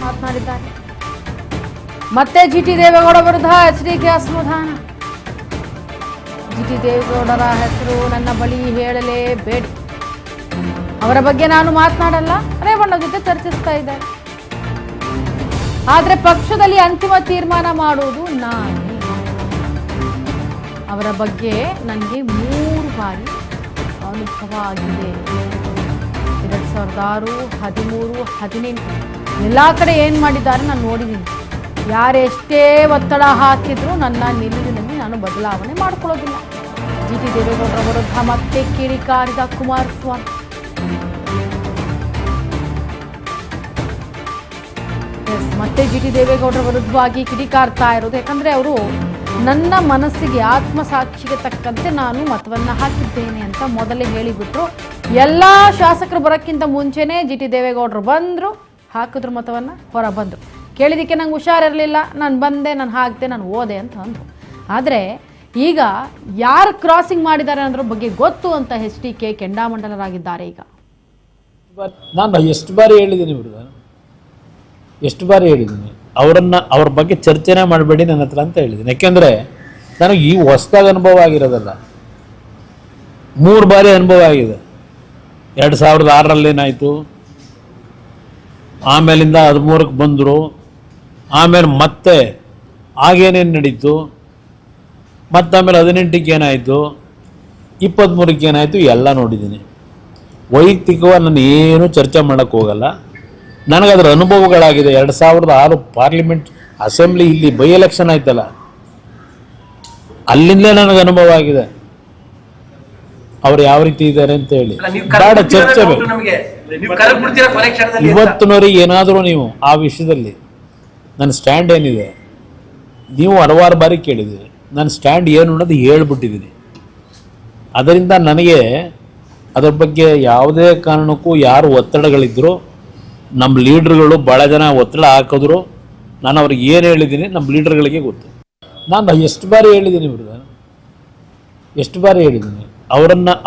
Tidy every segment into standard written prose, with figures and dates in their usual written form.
ಮಾತನಾಡಿದ್ದಾರೆ. ಮತ್ತೆ ಜಿಟಿ ದೇವೇಗೌಡ ವಿರುದ್ಧ ಎಚ್ಡಿಕೆ ಅಸಮಾಧಾನ. ಜಿಟಿ ದೇವೇಗೌಡರ ಹೆಸರು ನನ್ನ ಬಳಿ ಹೇಳಲೇಬೇಡಿ, ಅವರ ಬಗ್ಗೆ ನಾನು ಮಾತನಾಡಲ್ಲ, ರೇವಣ್ಣ ಜೊತೆ ಚರ್ಚಿಸ್ತಾ ಇದ್ದಾರೆ. ಆದರೆ ಪಕ್ಷದಲ್ಲಿ ಅಂತಿಮ ತೀರ್ಮಾನ ಮಾಡುವುದು ನಾನೇ. ಅವರ ಬಗ್ಗೆ ನನಗೆ 3 ಬಾರಿ ಅನುಭವ ಆಗಿದೆ. 2006, 13, 18 ಎಲ್ಲ ಕಡೆ ಏನು ಮಾಡಿದ್ದಾರೆ ನಾನು ನೋಡಿದ್ದೀನಿ. ಯಾರೆಷ್ಟೇ ಒತ್ತಡ ಹಾಕಿದ್ರು ನನ್ನ ನಿಲುವಿನಲ್ಲಿ ನಾನು ಬದಲಾವಣೆ ಮಾಡಿಕೊಳ್ಳೋದಿಲ್ಲ. ಜಿಟಿ ದೇವೇಗೌಡರ ವಿರುದ್ಧ ಮತ್ತೆ ಕಿಡಿಕಾರಿದ ಕುಮಾರಸ್ವಾಮಿ. ಮತ್ತೆ ಜಿಟಿ ದೇವೇಗೌಡರ ವಿರುದ್ಧವಾಗಿ ಕಿಡಿಕಾರ್ತಾ ಇರೋದು, ಯಾಕಂದರೆ ಅವರು ನನ್ನ ಮನಸ್ಸಿಗೆ ಆತ್ಮಸಾಕ್ಷಿಗೆ ತಕ್ಕಂತೆ ನಾನು ಮತವನ್ನು ಹಾಕಿದ್ದೇನೆ ಅಂತ ಮೊದಲೇ ಹೇಳಿಬಿಟ್ರು. ಎಲ್ಲ ಶಾಸಕರು ಬರೋಕ್ಕಿಂತ ಮುಂಚೆನೇ ಜಿಟಿ ದೇವೇಗೌಡರು ಬಂದರು, ಹಾಕಿದ್ರು ಮತವನ್ನು, ಹೊರ ಬಂದರು. ಕೇಳಿದ್ದಕ್ಕೆ ನಂಗೆ ಹುಷಾರಿರಲಿಲ್ಲ, ನಾನು ಬಂದೆ, ನಾನು ಹಾಕಿದೆ, ನಾನು ಓದೆ ಅಂತ ಅಂದರು. ಆದರೆ ಈಗ ಯಾರು ಕ್ರಾಸಿಂಗ್ ಮಾಡಿದ್ದಾರೆ ಅನ್ನೋದ್ರ ಬಗ್ಗೆ ಗೊತ್ತು ಅಂತ ಎಚ್ಡಿಕೆ ಕೆಂಡಾಮಂಡಲರಾಗಿದ್ದಾರೆ. ಈಗ ನಾನು ಎಷ್ಟು ಬಾರಿ ಹೇಳಿದ್ದೀನಿ ಬಿಡುವ, ಎಷ್ಟು ಬಾರಿ ಹೇಳಿದ್ದೀನಿ ಅವ್ರ ಬಗ್ಗೆ ಚರ್ಚೆನೇ ಮಾಡಬೇಡಿ ನನ್ನ ಹತ್ರ ಅಂತ ಹೇಳಿದ್ದೀನಿ. ಯಾಕೆಂದರೆ ನನಗೆ ಈ ಹೊಸದಾಗಿ ಅನುಭವ ಆಗಿರೋದಲ್ಲ, 3 ಬಾರಿ ಅನುಭವ ಆಗಿದೆ. 2006 ಏನಾಯಿತು, ಆಮೇಲಿಂದ 13ಕ್ಕೆ ಬಂದರು, ಆಮೇಲೆ ಮತ್ತೆ ಆಗೇನೇನು ನಡೀತು, ಮತ್ತು ಆಮೇಲೆ 18ಕ್ಕೆ ಏನಾಯಿತು, 23ಕ್ಕೆ ಏನಾಯಿತು, ಎಲ್ಲ ನೋಡಿದ್ದೀನಿ. ವೈಯಕ್ತಿಕವಾಗಿ ನಾನು ಏನೂ ಚರ್ಚೆ ಮಾಡೋಕ್ಕೆ ಹೋಗಲ್ಲ. ನನಗದರ ಅನುಭವಗಳಾಗಿದೆ. 2006 ಪಾರ್ಲಿಮೆಂಟ್ ಅಸೆಂಬ್ಲಿ ಇಲ್ಲಿ ಬೈ ಎಲೆಕ್ಷನ್ ಆಯ್ತಲ್ಲ, ಅಲ್ಲಿಂದಲೇ ನನಗೆ ಅನುಭವ ಆಗಿದೆ ಅವ್ರು ಯಾವ ರೀತಿ ಇದ್ದಾರೆ ಅಂತ ಹೇಳಿ. ಬೇಡ ಚರ್ಚೆ ಬೇಕು. ಇವತ್ತಿನವರೆಗೆ ಏನಾದರೂ ನೀವು ಆ ವಿಷಯದಲ್ಲಿ ನನ್ನ ಸ್ಟ್ಯಾಂಡ್ ಏನಿದೆ, ನೀವು ಹಲವಾರು ಬಾರಿ ಕೇಳಿದ್ದೀರಿ, ನನ್ನ ಸ್ಟ್ಯಾಂಡ್ ಏನು ಅನ್ನೋದು ಹೇಳ್ಬಿಟ್ಟಿದ್ದೀನಿ. ಅದರಿಂದ ನನಗೆ ಅದರ ಬಗ್ಗೆ ಯಾವುದೇ ಕಾರಣಕ್ಕೂ ಯಾರು ಒತ್ತಡಗಳಿದ್ದರೂ, ನಮ್ಮ ಲೀಡ್ರುಗಳು ಭಾಳ ಜನ ಒತ್ತಡ ಹಾಕಿದ್ರು, ನಾನು ಅವ್ರಿಗೆ ಏನು ಹೇಳಿದ್ದೀನಿ ನಮ್ಮ ಲೀಡರ್ಗಳಿಗೆ ಗೊತ್ತು. ನಾನು ಎಷ್ಟು ಬಾರಿ ಹೇಳಿದ್ದೀನಿ ಬಿಡುವ, ಎಷ್ಟು ಬಾರಿ ಹೇಳಿದ್ದೀನಿ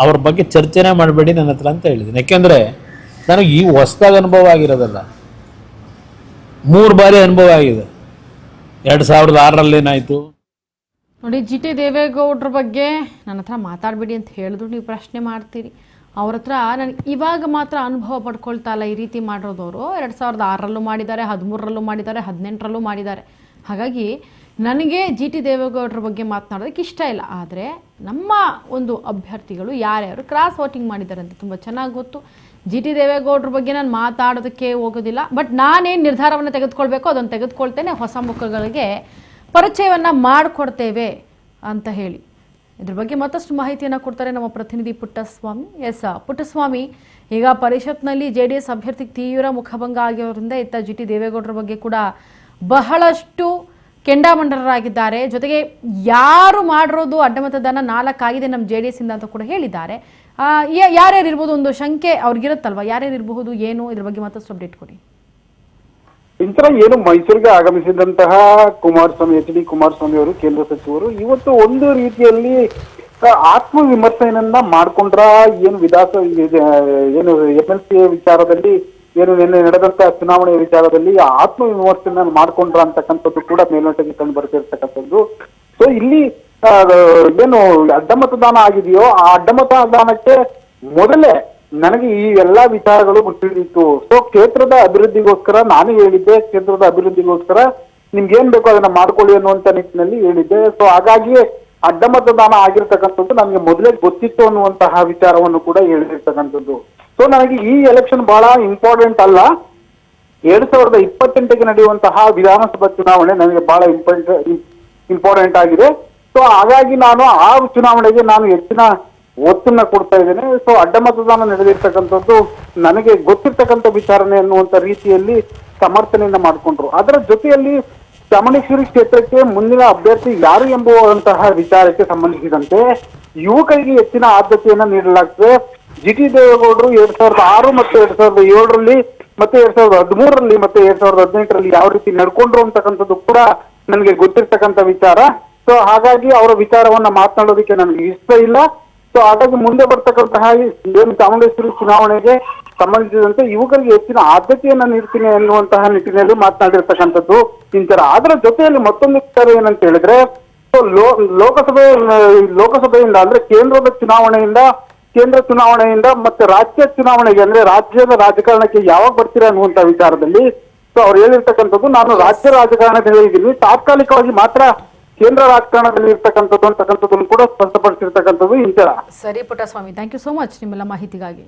ಅವ್ರ ಬಗ್ಗೆ ಚರ್ಚೆನೇ ಮಾಡಬೇಡಿ ನನ್ನ ಹತ್ರ ಅಂತ ಹೇಳಿದ್ದೀನಿ. ಯಾಕೆಂದರೆ ನನಗೆ ಈ ಹೊಸದಾಗಿ ಅನುಭವ ಆಗಿರೋದಲ್ಲ, 3 ಬಾರಿ ಅನುಭವ ಆಗಿದೆ. 2006 ಏನಾಯಿತು ನೋಡಿ. ಜಿಟಿ ದೇವೇಗೌಡರ ಬಗ್ಗೆ ನನ್ನ ಹತ್ರ ಮಾತಾಡಬೇಡಿ ಅಂತ ಹೇಳಿದ್ರು ನೀವು ಪ್ರಶ್ನೆ ಮಾಡ್ತೀರಿ. ಅವ್ರ ಹತ್ರ ನನಗೆ ಇವಾಗ ಮಾತ್ರ ಅನುಭವ ಪಡ್ಕೊಳ್ತಾ ಇಲ್ಲ ಈ ರೀತಿ ಮಾಡಿರೋದವರು. 2006 ಮಾಡಿದ್ದಾರೆ, 13 ಮಾಡಿದ್ದಾರೆ, 18 ಮಾಡಿದ್ದಾರೆ. ಹಾಗಾಗಿ ನನಗೆ ಜಿಟಿ ದೇವೇಗೌಡರ ಬಗ್ಗೆ ಮಾತನಾಡೋದಕ್ಕೆ ಇಷ್ಟ ಇಲ್ಲ. ಆದರೆ ನಮ್ಮ ಒಂದು ಅಭ್ಯರ್ಥಿಗಳು ಯಾರ್ಯಾರು ಕ್ರಾಸ್ ವೋಟಿಂಗ್ ಮಾಡಿದ್ದಾರೆ ಅಂತ ತುಂಬ ಚೆನ್ನಾಗಿ ಗೊತ್ತು. ಜಿಟಿ ದೇವೇಗೌಡರ ಬಗ್ಗೆ ನಾನು ಮಾತಾಡೋದಕ್ಕೆ ಹೋಗೋದಿಲ್ಲ. ಬಟ್ ನಾನೇನು ನಿರ್ಧಾರವನ್ನು ತೆಗೆದುಕೊಳ್ಬೇಕೋ ಅದನ್ನು ತೆಗೆದುಕೊಳ್ತೇನೆ. ಹೊಸ ಮುಖಗಳಿಗೆ ಪರಿಚಯವನ್ನು ಮಾಡಿಕೊಡ್ತೇವೆ ಅಂತ ಹೇಳಿ ಇದ್ರ ಬಗ್ಗೆ ಮತ್ತಷ್ಟು ಮಾಹಿತಿಯನ್ನು ಕೊಡ್ತಾರೆ ನಮ್ಮ ಪ್ರತಿನಿಧಿ ಪುಟ್ಟಸ್ವಾಮಿ. ಪುಟ್ಟಸ್ವಾಮಿ, ಈಗ ಪರಿಷತ್ನಲ್ಲಿ JDS ಅಭ್ಯರ್ಥಿಗೆ ತೀವ್ರ ಮುಖಭಂಗ ಆಗಿರೋದ್ರಿಂದ ಇತ್ತ ಜಿಟಿ ದೇವೇಗೌಡರ ಬಗ್ಗೆ ಕೂಡ ಬಹಳಷ್ಟು ಕೆಂಡಾಮಂಡಲರಾಗಿದ್ದಾರೆ. ಜೊತೆಗೆ ಯಾರು ಮಾಡಿರೋದು ಅಡ್ಡಮತದಾನ 4 ಆಗಿದೆ ನಮ್ಮ JDS ಇಂದ ಅಂತ ಕೂಡ ಹೇಳಿದ್ದಾರೆ. ಯಾರ್ಯಾರು ಇರ್ಬೋದು, ಒಂದು ಶಂಕೆ ಅವ್ರಿಗಿರುತ್ತಲ್ವ, ಯಾರ್ಯಾರು ಇರಬಹುದು, ಏನು, ಇದ್ರ ಬಗ್ಗೆ ಮತ್ತಷ್ಟು ಅಪ್ಡೇಟ್ ಕೊಡಿ. ಇಂತರ ಏನು ಮೈಸೂರಿಗೆ ಆಗಮಿಸಿದಂತಹ HD ಕುಮಾರಸ್ವಾಮಿ ಅವರು, ಕೇಂದ್ರ ಸಚಿವರು, ಇವತ್ತು ಒಂದು ರೀತಿಯಲ್ಲಿ ಆತ್ಮವಿಮರ್ಶೆಯನ್ನ ಮಾಡ್ಕೊಂಡ್ರ ಏನು ಏನು MLC ವಿಚಾರದಲ್ಲಿ, ಏನು ನಿನ್ನೆ ನಡೆದಂತ ಚುನಾವಣೆ ವಿಚಾರದಲ್ಲಿ ಆತ್ಮವಿಮರ್ಶೆಯನ್ನ ಮಾಡ್ಕೊಂಡ್ರ ಅಂತಕ್ಕಂಥದ್ದು ಕೂಡ ಮೇಲ್ನೋಟಕ್ಕೆ ಕಂಡು ಬರ್ತಿರ್ತಕ್ಕಂಥದ್ದು. ಸೊ ಇಲ್ಲಿ ಏನು ಅಡ್ಡಮತದಾನ ಆಗಿದೆಯೋ ಆ ಅಡ್ಡಮತದಾನಕ್ಕೆ ಮೊದಲೇ ನನಗೆ ಈ ಎಲ್ಲಾ ವಿಚಾರಗಳು ಗೊತ್ತಿದ್ದಿತ್ತು. ಸೊ ಕ್ಷೇತ್ರದ ಅಭಿವೃದ್ಧಿಗೋಸ್ಕರ ನಾನು ಹೇಳಿದ್ದೆ, ಕ್ಷೇತ್ರದ ಅಭಿವೃದ್ಧಿಗೋಸ್ಕರ ನಿಮ್ಗೆ ಏನ್ ಬೇಕೋ ಅದನ್ನ ಮಾಡ್ಕೊಳ್ಳಿ ಅನ್ನುವಂತ ನಿಟ್ಟಿನಲ್ಲಿ ಹೇಳಿದ್ದೆ. ಸೊ ಹಾಗಾಗಿ ಅಡ್ಡಮತದಾನ ಆಗಿರ್ತಕ್ಕಂಥದ್ದು ನನಗೆ ಮೊದಲೇ ಗೊತ್ತಿತ್ತು ಅನ್ನುವಂತಹ ವಿಚಾರವನ್ನು ಕೂಡ ಹೇಳಿರ್ತಕ್ಕಂಥದ್ದು. ಸೊ ನನಗೆ ಈ ಎಲೆಕ್ಷನ್ ಬಹಳ ಇಂಪಾರ್ಟೆಂಟ್ ಅಲ್ಲ, 2028ಕ್ಕೆ ನಡೆಯುವಂತಹ ವಿಧಾನಸಭಾ ಚುನಾವಣೆ ನನಗೆ ಬಹಳ ಇಂಪಾರ್ಟೆಂಟ್ ಆಗಿದೆ. ಸೊ ಹಾಗಾಗಿ ನಾನು ಆ ಚುನಾವಣೆಗೆ ನಾನು ಹೆಚ್ಚಿನ ಒತ್ತನ್ನ ಕೊಡ್ತಾ ಇದ್ದೇನೆ. ಸೊ ಅಡ್ಡಮತದಾನ ನಡೆದಿರ್ತಕ್ಕಂಥದ್ದು ನನಗೆ ಗೊತ್ತಿರ್ತಕ್ಕಂಥ ವಿಚಾರಣೆ ಅನ್ನುವಂತ ರೀತಿಯಲ್ಲಿ ಸಮರ್ಥನೆಯನ್ನ ಮಾಡಿಕೊಂಡ್ರು. ಅದರ ಜೊತೆಯಲ್ಲಿ ಚಾಮುಂಡೇಶ್ವರಿ ಕ್ಷೇತ್ರಕ್ಕೆ ಮುಂದಿನ ಅಭ್ಯರ್ಥಿ ಯಾರು ಎಂಬುವಂತಹ ವಿಚಾರಕ್ಕೆ ಸಂಬಂಧಿಸಿದಂತೆ ಯುವಕರಿಗೆ ಹೆಚ್ಚಿನ ಆದ್ಯತೆಯನ್ನ ನೀಡಲಾಗ್ತದೆ. ಜಿಟಿ ದೇವೇಗೌಡರು 2006 ಮತ್ತು 2007 ಮತ್ತೆ 2013 ಮತ್ತೆ 2018 ಯಾವ ರೀತಿ ನಡ್ಕೊಂಡ್ರು ಅಂತಕ್ಕಂಥದ್ದು ಕೂಡ ನನಗೆ ಗೊತ್ತಿರ್ತಕ್ಕಂಥ ವಿಚಾರ. ಸೊ ಹಾಗಾಗಿ ಅವರ ವಿಚಾರವನ್ನ ಮಾತನಾಡೋದಕ್ಕೆ ನನಗೆ ಇಷ್ಟ ಇಲ್ಲ. ಸೊ ಹಾಗಾಗಿ ಮುಂದೆ ಬರ್ತಕ್ಕಂತಹ ಏನು ಚಾಮುಂಡೇಶ್ವರಿ ಚುನಾವಣೆಗೆ ಸಂಬಂಧಿಸಿದಂತೆ ಯುವಕರಿಗೆ ಹೆಚ್ಚಿನ ಆದ್ಯತೆಯನ್ನ ನೀಡ್ತೀನಿ ಎನ್ನುವಂತಹ ನಿಟ್ಟಿನಲ್ಲಿ ಮಾತನಾಡಿರ್ತಕ್ಕಂಥದ್ದು ಇಂತರ. ಅದರ ಜೊತೆಯಲ್ಲಿ ಮತ್ತೊಂದು ವಿಚಾರ ಏನಂತ ಹೇಳಿದ್ರೆ, ಸೊ ಲೋಕಸಭೆಯಿಂದ ಅಂದ್ರೆ ಕೇಂದ್ರ ಚುನಾವಣೆಯಿಂದ ಮತ್ತೆ ರಾಜ್ಯ ಚುನಾವಣೆಗೆ ಅಂದ್ರೆ ರಾಜ್ಯದ ರಾಜಕಾರಣಕ್ಕೆ ಯಾವಾಗ ಬರ್ತೀರಾ ಅನ್ನುವಂತ ವಿಚಾರದಲ್ಲಿ ಸೊ ಅವ್ರು ಹೇಳಿರ್ತಕ್ಕಂಥದ್ದು, ನಾನು ರಾಜ್ಯ ರಾಜಕಾರಣದಲ್ಲಿ ಇದ್ದೀನಿ, ತಾತ್ಕಾಲಿಕವಾಗಿ ಮಾತ್ರ ಕೇಂದ್ರ ರಾಜಕಾರಣದಲ್ಲಿ ಇರ್ತಕ್ಕಂಥದ್ದು ಅಂತಕ್ಕಂಥದ್ದನ್ನು ಕೂಡ ಸ್ಪಷ್ಟಪಡಿಸಿರ್ತಕ್ಕಂಥದ್ದು ಇಂತರ. ಸರಿ Puttaswamy, thank you so much ನಿಮ್ಮೆಲ್ಲ ಮಾಹಿತಿಗಾಗಿ.